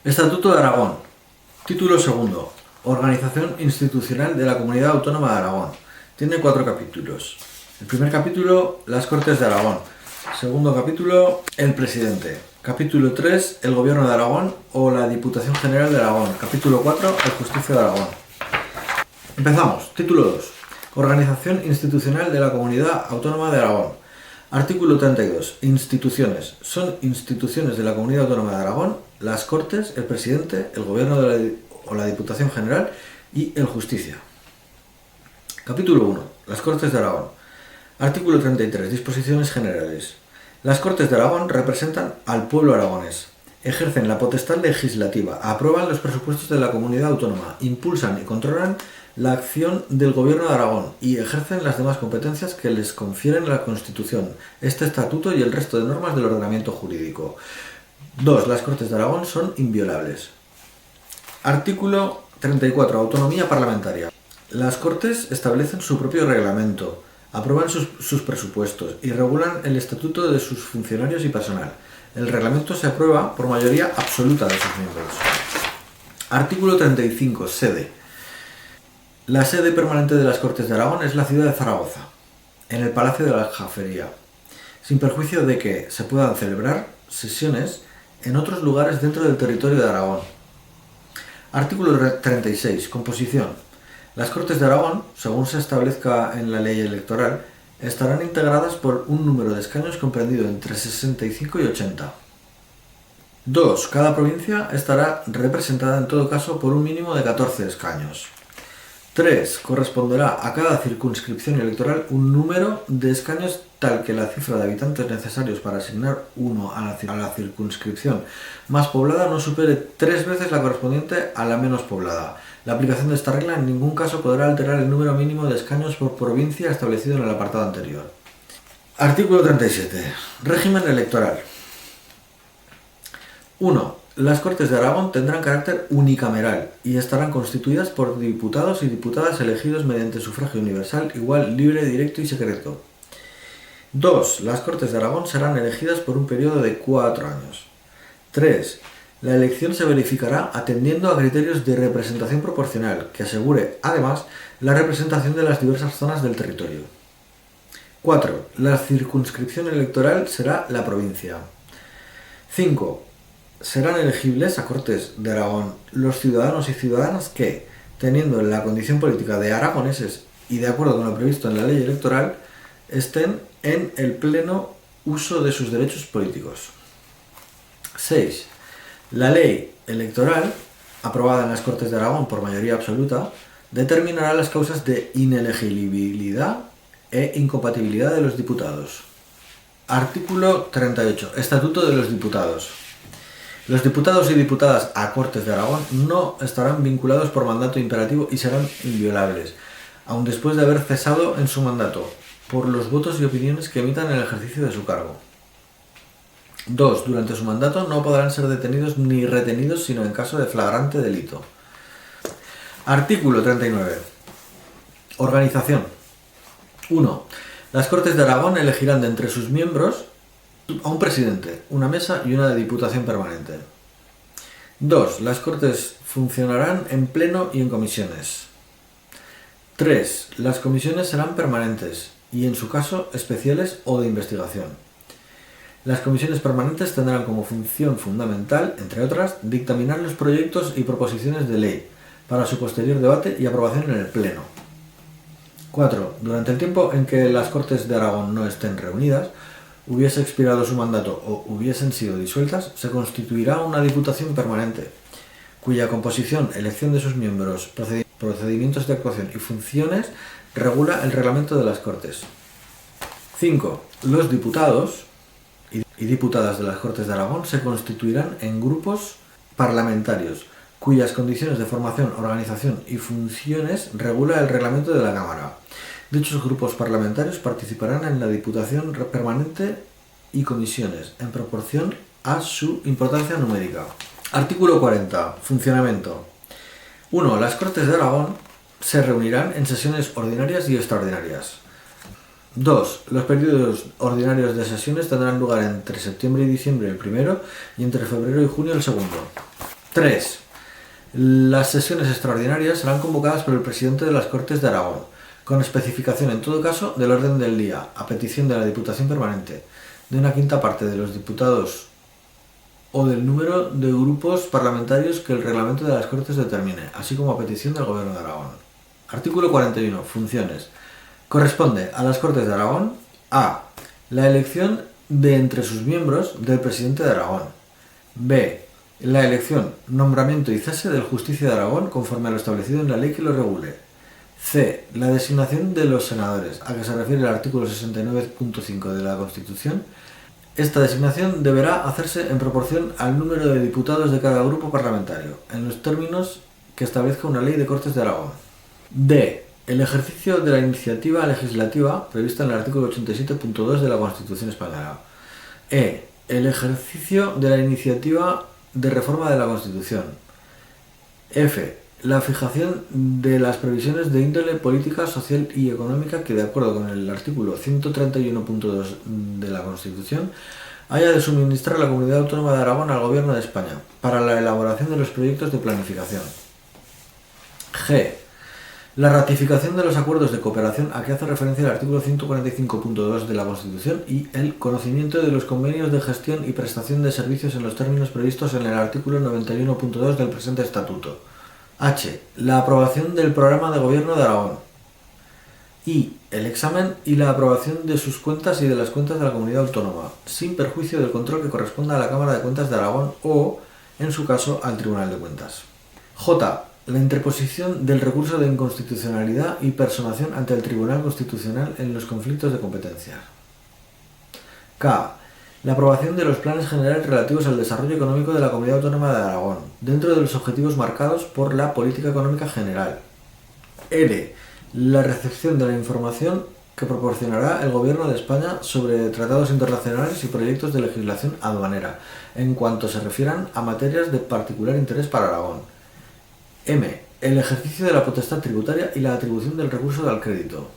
Estatuto de Aragón. Título segundo. Organización institucional de la Comunidad Autónoma de Aragón. Tiene 4 capítulos. El primer capítulo, las Cortes de Aragón. Segundo capítulo, el presidente. Capítulo 3, el Gobierno de Aragón o la Diputación General de Aragón. Capítulo 4, el Justicia de Aragón. Empezamos. Título 2. Organización institucional de la Comunidad Autónoma de Aragón. Artículo 32. Instituciones. Son instituciones de la Comunidad Autónoma de Aragón las Cortes, el Presidente, el Gobierno o la Diputación General y el Justicia. Capítulo 1. Las Cortes de Aragón. Artículo 33. Disposiciones generales. Las Cortes de Aragón representan al pueblo aragonés. Ejercen la potestad legislativa, aprueban los presupuestos de la comunidad autónoma, impulsan y controlan la acción del Gobierno de Aragón y ejercen las demás competencias que les confieren la Constitución, este Estatuto y el resto de normas del ordenamiento jurídico. 2. Las Cortes de Aragón son inviolables. Artículo 34. Autonomía parlamentaria. Las Cortes establecen su propio reglamento, aprueban sus presupuestos y regulan el estatuto de sus funcionarios y personal. El reglamento se aprueba por mayoría absoluta de sus miembros. Artículo 35. Sede. La sede permanente de las Cortes de Aragón es la ciudad de Zaragoza, en el Palacio de la Aljafería, sin perjuicio de que se puedan celebrar sesiones en otros lugares dentro del territorio de Aragón. Artículo 36. Composición. Las Cortes de Aragón, según se establezca en la ley electoral, estarán integradas por un número de escaños comprendido entre 65 y 80. 2. Cada provincia estará representada en todo caso por un mínimo de 14 escaños. 3. Corresponderá a cada circunscripción electoral un número de escaños tal que la cifra de habitantes necesarios para asignar uno a la circunscripción más poblada no supere 3 veces la correspondiente a la menos poblada. La aplicación de esta regla en ningún caso podrá alterar el número mínimo de escaños por provincia establecido en el apartado anterior. Artículo 37. Régimen electoral. 1. Las Cortes de Aragón tendrán carácter unicameral y estarán constituidas por diputados y diputadas elegidos mediante sufragio universal, igual, libre, directo y secreto. 2. Las Cortes de Aragón serán elegidas por un periodo de 4 años. 3. La elección se verificará atendiendo a criterios de representación proporcional, que asegure, además, la representación de las diversas zonas del territorio. 4. La circunscripción electoral será la provincia. 5. Serán elegibles a Cortes de Aragón los ciudadanos y ciudadanas que, teniendo la condición política de aragoneses y de acuerdo con lo previsto en la ley electoral, estén en el pleno uso de sus derechos políticos. 6. La ley electoral, aprobada en las Cortes de Aragón por mayoría absoluta, determinará las causas de inelegibilidad e incompatibilidad de los diputados. Artículo 38. Estatuto de los diputados. Los diputados y diputadas a Cortes de Aragón no estarán vinculados por mandato imperativo y serán inviolables, aun después de haber cesado en su mandato, por los votos y opiniones que emitan en el ejercicio de su cargo. 2. Durante su mandato no podrán ser detenidos ni retenidos sino en caso de flagrante delito. Artículo 39. Organización. 1. Las Cortes de Aragón elegirán de entre sus miembros a un presidente, una mesa y una diputación permanente. 2. Las Cortes funcionarán en pleno y en comisiones. 3. Las comisiones serán permanentes y, en su caso, especiales o de investigación. Las comisiones permanentes tendrán como función fundamental, entre otras, dictaminar los proyectos y proposiciones de ley para su posterior debate y aprobación en el Pleno. 4. Durante el tiempo en que las Cortes de Aragón no estén reunidas, hubiese expirado su mandato o hubiesen sido disueltas, se constituirá una diputación permanente, cuya composición, elección de sus miembros, procedimientos de actuación y funciones regula el reglamento de las Cortes. 5. Los diputados y diputadas de las Cortes de Aragón se constituirán en grupos parlamentarios, cuyas condiciones de formación, organización y funciones regula el reglamento de la Cámara. Dichos grupos parlamentarios participarán en la Diputación Permanente y comisiones, en proporción a su importancia numérica. Artículo 40. Funcionamiento. 1. Las Cortes de Aragón se reunirán en sesiones ordinarias y extraordinarias. 2. Los periodos ordinarios de sesiones tendrán lugar entre septiembre y diciembre el primero y entre febrero y junio el segundo. 3. Las sesiones extraordinarias serán convocadas por el presidente de las Cortes de Aragón, con especificación en todo caso del orden del día, a petición de la Diputación Permanente, de una quinta parte de los diputados o del número de grupos parlamentarios que el reglamento de las Cortes determine, así como a petición del Gobierno de Aragón. Artículo 41. Funciones. Corresponde a las Cortes de Aragón a. La elección de entre sus miembros del presidente de Aragón. B. La elección, nombramiento y cese del Justicia de Aragón conforme a lo establecido en la ley que lo regule. C. La designación de los senadores, a que se refiere el artículo 69.5 de la Constitución. Esta designación deberá hacerse en proporción al número de diputados de cada grupo parlamentario, en los términos que establezca una ley de Cortes de Aragón. D. El ejercicio de la iniciativa legislativa prevista en el artículo 87.2 de la Constitución Española. E. El ejercicio de la iniciativa de reforma de la Constitución. F. La fijación de las previsiones de índole política, social y económica que, de acuerdo con el artículo 131.2 de la Constitución, haya de suministrar la Comunidad Autónoma de Aragón al Gobierno de España para la elaboración de los proyectos de planificación. G. La ratificación de los acuerdos de cooperación a que hace referencia el artículo 145.2 de la Constitución y el conocimiento de los convenios de gestión y prestación de servicios en los términos previstos en el artículo 91.2 del presente Estatuto. H. La aprobación del programa de gobierno de Aragón. I. El examen y la aprobación de sus cuentas y de las cuentas de la comunidad autónoma, sin perjuicio del control que corresponda a la Cámara de Cuentas de Aragón o, en su caso, al Tribunal de Cuentas. J. La interposición del recurso de inconstitucionalidad y personación ante el Tribunal Constitucional en los conflictos de competencia. K. La aprobación de los planes generales relativos al desarrollo económico de la Comunidad Autónoma de Aragón, dentro de los objetivos marcados por la Política Económica General. L. La recepción de la información que proporcionará el Gobierno de España sobre tratados internacionales y proyectos de legislación aduanera, en cuanto se refieran a materias de particular interés para Aragón. M. El ejercicio de la potestad tributaria y la atribución del recurso al crédito.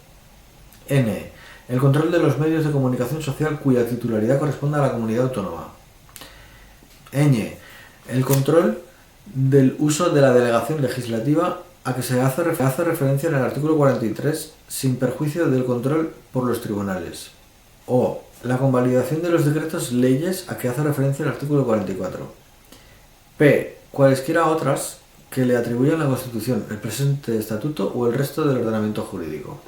N. El control de los medios de comunicación social cuya titularidad corresponde a la comunidad autónoma. Ñ. El control del uso de la delegación legislativa a que se hace referencia en el artículo 43, sin perjuicio del control por los tribunales. O. La convalidación de los decretos leyes a que hace referencia el artículo 44. P. Cualesquiera otras que le atribuyan la Constitución, el presente Estatuto o el resto del ordenamiento jurídico.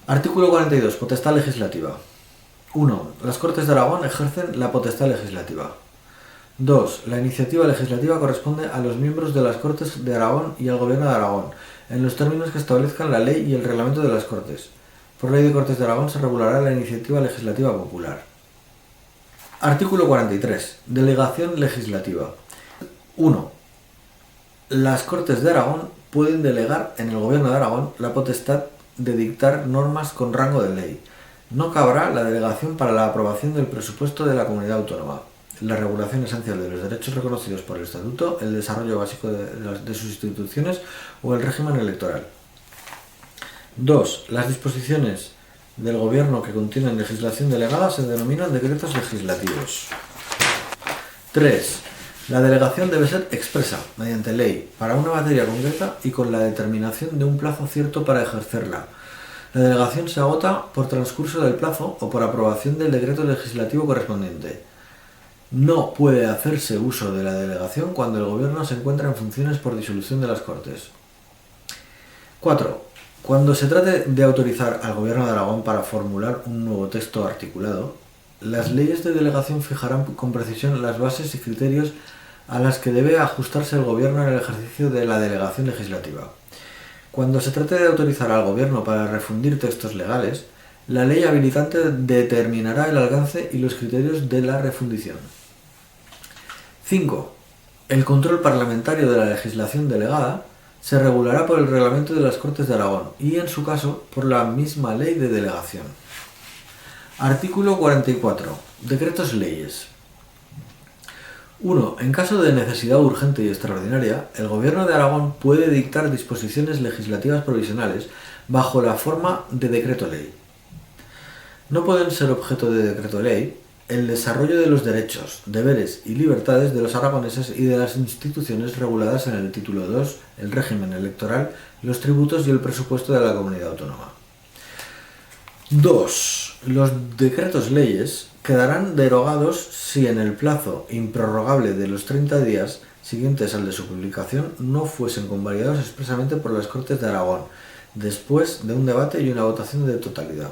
Artículo 42. Potestad legislativa. 1. Las Cortes de Aragón ejercen la potestad legislativa. 2. La iniciativa legislativa corresponde a los miembros de las Cortes de Aragón y al Gobierno de Aragón, en los términos que establezcan la ley y el reglamento de las Cortes. Por ley de Cortes de Aragón se regulará la iniciativa legislativa popular. Artículo 43. Delegación legislativa. 1. Las Cortes de Aragón pueden delegar en el Gobierno de Aragón la potestad de dictar normas con rango de ley. No cabrá la delegación para la aprobación del presupuesto de la comunidad autónoma, la regulación esencial de los derechos reconocidos por el Estatuto, el desarrollo básico de sus instituciones o el régimen electoral. 2. Las disposiciones del Gobierno que contienen legislación delegada se denominan decretos legislativos. 3. La delegación debe ser expresa, mediante ley, para una materia concreta y con la determinación de un plazo cierto para ejercerla. La delegación se agota por transcurso del plazo o por aprobación del decreto legislativo correspondiente. No puede hacerse uso de la delegación cuando el Gobierno se encuentra en funciones por disolución de las Cortes. 4. Cuando se trate de autorizar al Gobierno de Aragón para formular un nuevo texto articulado, las leyes de delegación fijarán con precisión las bases y criterios a las que debe ajustarse el Gobierno en el ejercicio de la delegación legislativa. Cuando se trate de autorizar al Gobierno para refundir textos legales, la ley habilitante determinará el alcance y los criterios de la refundición. 5. El control parlamentario de la legislación delegada se regulará por el reglamento de las Cortes de Aragón y, en su caso, por la misma ley de delegación. Artículo 44. Decretos leyes. 1. En caso de necesidad urgente y extraordinaria, el Gobierno de Aragón puede dictar disposiciones legislativas provisionales bajo la forma de decreto ley. No pueden ser objeto de decreto ley el desarrollo de los derechos, deberes y libertades de los aragoneses y de las instituciones reguladas en el título 2, el régimen electoral, los tributos y el presupuesto de la comunidad autónoma. 2. Los decretos leyes quedarán derogados si en el plazo improrrogable de los 30 días siguientes al de su publicación no fuesen convalidados expresamente por las Cortes de Aragón, después de un debate y una votación de totalidad.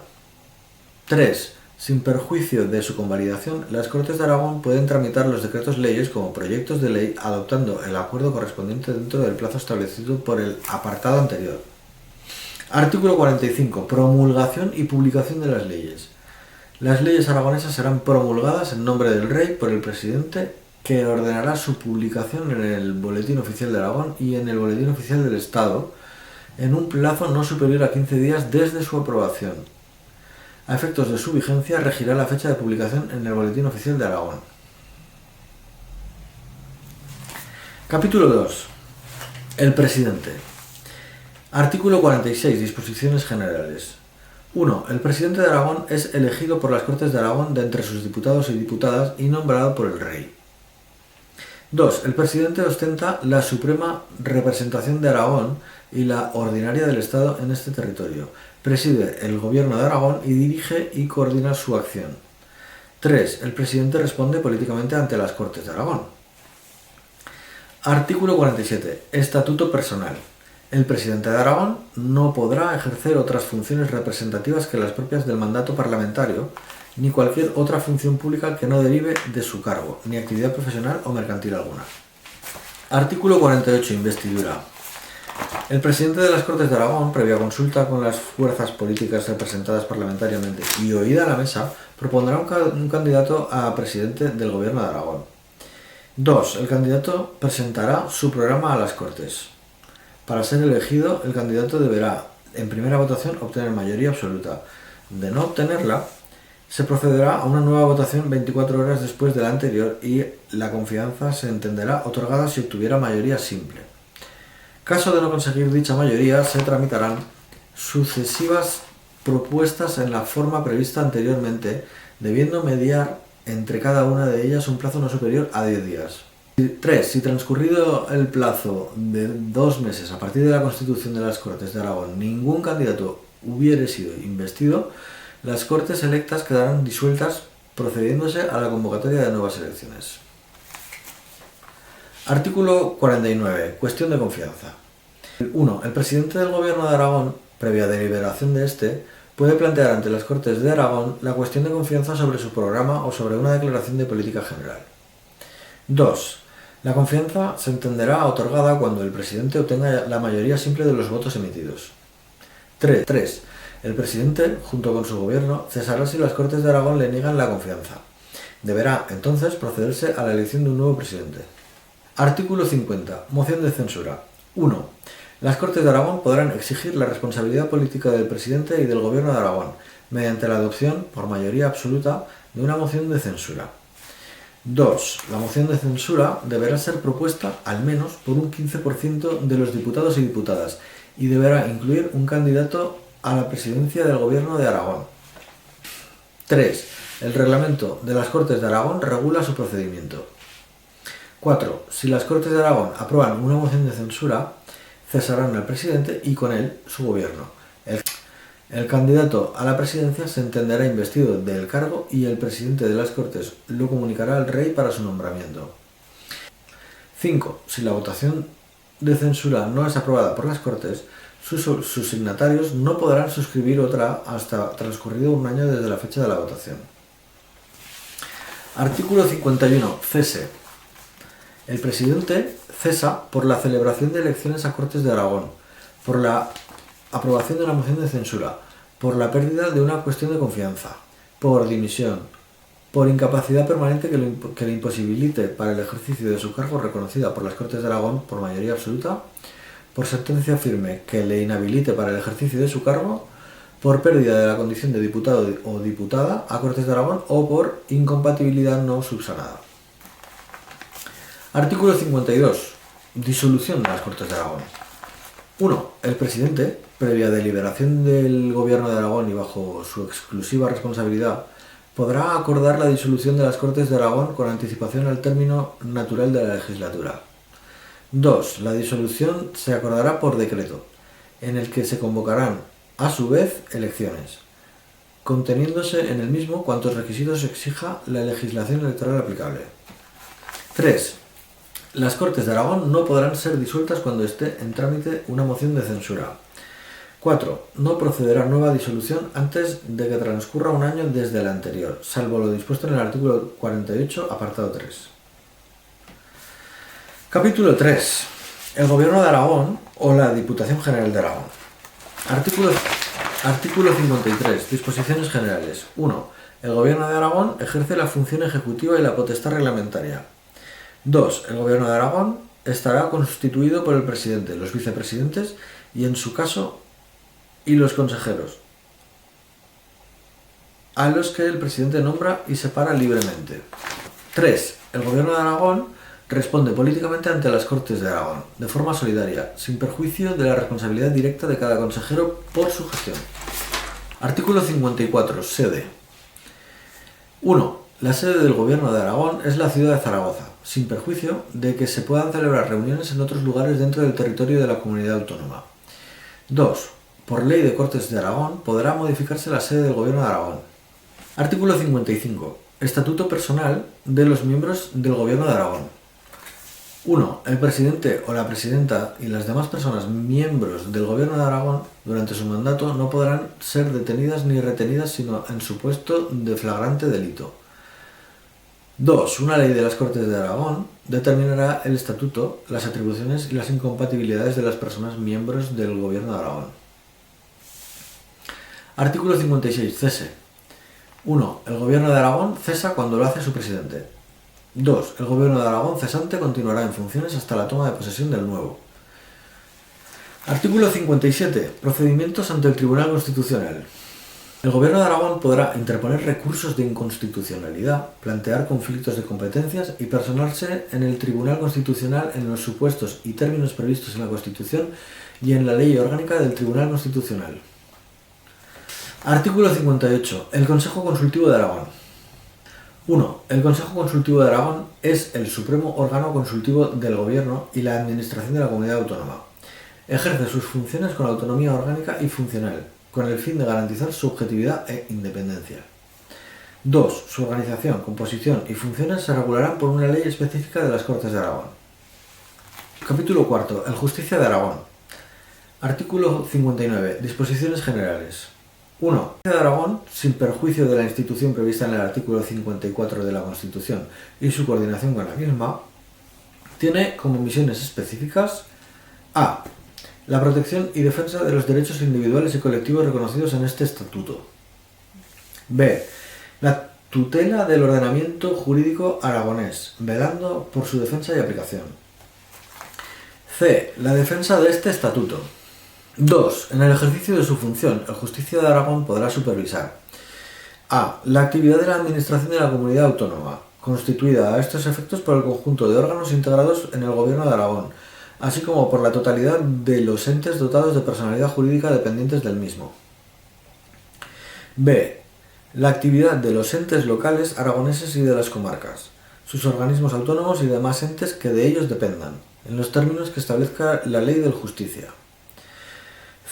3. Sin perjuicio de su convalidación, las Cortes de Aragón pueden tramitar los decretos leyes como proyectos de ley adoptando el acuerdo correspondiente dentro del plazo establecido por el apartado anterior. Artículo 45. Promulgación y publicación de las leyes. Las leyes aragonesas serán promulgadas en nombre del Rey por el Presidente, que ordenará su publicación en el Boletín Oficial de Aragón y en el Boletín Oficial del Estado en un plazo no superior a 15 días desde su aprobación. A efectos de su vigencia, regirá la fecha de publicación en el Boletín Oficial de Aragón. Capítulo 2. El Presidente. Artículo 46. Disposiciones generales. 1. El Presidente de Aragón es elegido por las Cortes de Aragón de entre sus diputados y diputadas y nombrado por el Rey. 2. El Presidente ostenta la suprema representación de Aragón y la ordinaria del Estado en este territorio. Preside el Gobierno de Aragón y dirige y coordina su acción. 3. El Presidente responde políticamente ante las Cortes de Aragón. Artículo 47. Estatuto personal. El Presidente de Aragón no podrá ejercer otras funciones representativas que las propias del mandato parlamentario, ni cualquier otra función pública que no derive de su cargo, ni actividad profesional o mercantil alguna. Artículo 48. Investidura. El Presidente de las Cortes de Aragón, previa consulta con las fuerzas políticas representadas parlamentariamente y oída la mesa, propondrá un candidato a Presidente del Gobierno de Aragón. 2. El candidato presentará su programa a las Cortes. Para ser elegido, el candidato deberá, en primera votación, obtener mayoría absoluta. De no obtenerla, se procederá a una nueva votación 24 horas después de la anterior y la confianza se entenderá otorgada si obtuviera mayoría simple. Caso de no conseguir dicha mayoría, se tramitarán sucesivas propuestas en la forma prevista anteriormente, debiendo mediar entre cada una de ellas un plazo no superior a 10 días. 3. Si transcurrido el plazo de 2 meses a partir de la constitución de las Cortes de Aragón ningún candidato hubiere sido investido, las Cortes electas quedarán disueltas procediéndose a la convocatoria de nuevas elecciones. Artículo 49. Cuestión de confianza. 1. El Presidente del Gobierno de Aragón, previa deliberación de éste, puede plantear ante las Cortes de Aragón la cuestión de confianza sobre su programa o sobre una declaración de política general. 2. La confianza se entenderá otorgada cuando el Presidente obtenga la mayoría simple de los votos emitidos. 3. El Presidente, junto con su Gobierno, cesará si las Cortes de Aragón le niegan la confianza. Deberá, entonces, procederse a la elección de un nuevo Presidente. Artículo 50. Moción de censura. 1. Las Cortes de Aragón podrán exigir la responsabilidad política del Presidente y del Gobierno de Aragón, mediante la adopción, por mayoría absoluta, de una moción de censura. 2. La moción de censura deberá ser propuesta, al menos, por un 15% de los diputados y diputadas, y deberá incluir un candidato a la presidencia del Gobierno de Aragón. 3. El reglamento de las Cortes de Aragón regula su procedimiento. 4. Si las Cortes de Aragón aprueban una moción de censura, cesarán al presidente y con él su gobierno. El candidato a la presidencia se entenderá investido del cargo y el presidente de las Cortes lo comunicará al Rey para su nombramiento. 5. Si la votación de censura no es aprobada por las Cortes, sus signatarios no podrán suscribir otra hasta transcurrido un año desde la fecha de la votación. Artículo 51. Cese. El presidente cesa por la celebración de elecciones a Cortes de Aragón, por la aprobación de una moción de censura, por la pérdida de una cuestión de confianza, por dimisión, por incapacidad permanente que le imposibilite para el ejercicio de su cargo reconocida por las Cortes de Aragón por mayoría absoluta, por sentencia firme que le inhabilite para el ejercicio de su cargo, por pérdida de la condición de diputado o diputada a Cortes de Aragón o por incompatibilidad no subsanada. Artículo 52. Disolución de las Cortes de Aragón. 1. El presidente, previa deliberación del Gobierno de Aragón y bajo su exclusiva responsabilidad, podrá acordar la disolución de las Cortes de Aragón con anticipación al término natural de la legislatura. 2. La disolución se acordará por decreto, en el que se convocarán, a su vez, elecciones, conteniéndose en el mismo cuantos requisitos exija la legislación electoral aplicable. 3. Las Cortes de Aragón no podrán ser disueltas cuando esté en trámite una moción de censura. 4. No procederá nueva disolución antes de que transcurra un año desde la anterior, salvo lo dispuesto en el artículo 48, apartado 3. Capítulo 3. El Gobierno de Aragón o la Diputación General de Aragón. Artículo 53. Disposiciones generales. 1. El Gobierno de Aragón ejerce la función ejecutiva y la potestad reglamentaria. 2. El Gobierno de Aragón estará constituido por el presidente, los vicepresidentes y, en su caso, y los consejeros, a los que el presidente nombra y separa libremente. 3. El Gobierno de Aragón responde políticamente ante las Cortes de Aragón, de forma solidaria, sin perjuicio de la responsabilidad directa de cada consejero por su gestión. Artículo 54. Sede. 1. La sede del Gobierno de Aragón es la ciudad de Zaragoza, sin perjuicio de que se puedan celebrar reuniones en otros lugares dentro del territorio de la comunidad autónoma. 2. Por ley de Cortes de Aragón podrá modificarse la sede del Gobierno de Aragón. Artículo 55. Estatuto personal de los miembros del Gobierno de Aragón. 1. El presidente o la presidenta y las demás personas miembros del Gobierno de Aragón durante su mandato no podrán ser detenidas ni retenidas sino en supuesto de flagrante delito. 2. Una ley de las Cortes de Aragón determinará el estatuto, las atribuciones y las incompatibilidades de las personas miembros del Gobierno de Aragón. Artículo 56. Cese. 1. El Gobierno de Aragón cesa cuando lo hace su presidente. 2. El Gobierno de Aragón cesante continuará en funciones hasta la toma de posesión del nuevo. Artículo 57. Procedimientos ante el Tribunal Constitucional. El Gobierno de Aragón podrá interponer recursos de inconstitucionalidad, plantear conflictos de competencias y personarse en el Tribunal Constitucional en los supuestos y términos previstos en la Constitución y en la Ley Orgánica del Tribunal Constitucional. Artículo 58. El Consejo Consultivo de Aragón. 1. El Consejo Consultivo de Aragón es el supremo órgano consultivo del Gobierno y la Administración de la Comunidad Autónoma. Ejerce sus funciones con autonomía orgánica y funcional, con el fin de garantizar su objetividad e independencia. 2. Su organización, composición y funciones se regularán por una ley específica de las Cortes de Aragón. Capítulo 4. El Justicia de Aragón. Artículo 59. Disposiciones generales. 1. La Justicia de Aragón, sin perjuicio de la institución prevista en el artículo 54 de la Constitución y su coordinación con la misma, tiene como misiones específicas: a. La protección y defensa de los derechos individuales y colectivos reconocidos en este estatuto. b. La tutela del ordenamiento jurídico aragonés, velando por su defensa y aplicación. c. La defensa de este estatuto. 2. En el ejercicio de su función, el Justicia de Aragón podrá supervisar: a. La actividad de la Administración de la Comunidad Autónoma, constituida a estos efectos por el conjunto de órganos integrados en el Gobierno de Aragón, así como por la totalidad de los entes dotados de personalidad jurídica dependientes del mismo. b. La actividad de los entes locales aragoneses y de las comarcas, sus organismos autónomos y demás entes que de ellos dependan, en los términos que establezca la Ley del Justicia.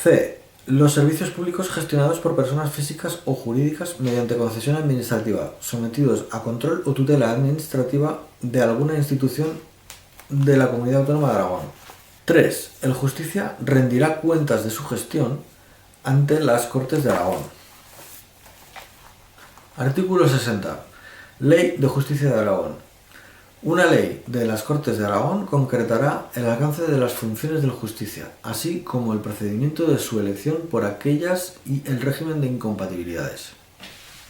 c. Los servicios públicos gestionados por personas físicas o jurídicas mediante concesión administrativa, sometidos a control o tutela administrativa de alguna institución de la Comunidad Autónoma de Aragón. 3. El Justicia rendirá cuentas de su gestión ante las Cortes de Aragón. Artículo 60. Ley de Justicia de Aragón. Una ley de las Cortes de Aragón concretará el alcance de las funciones del Justicia, así como el procedimiento de su elección por aquellas y el régimen de incompatibilidades.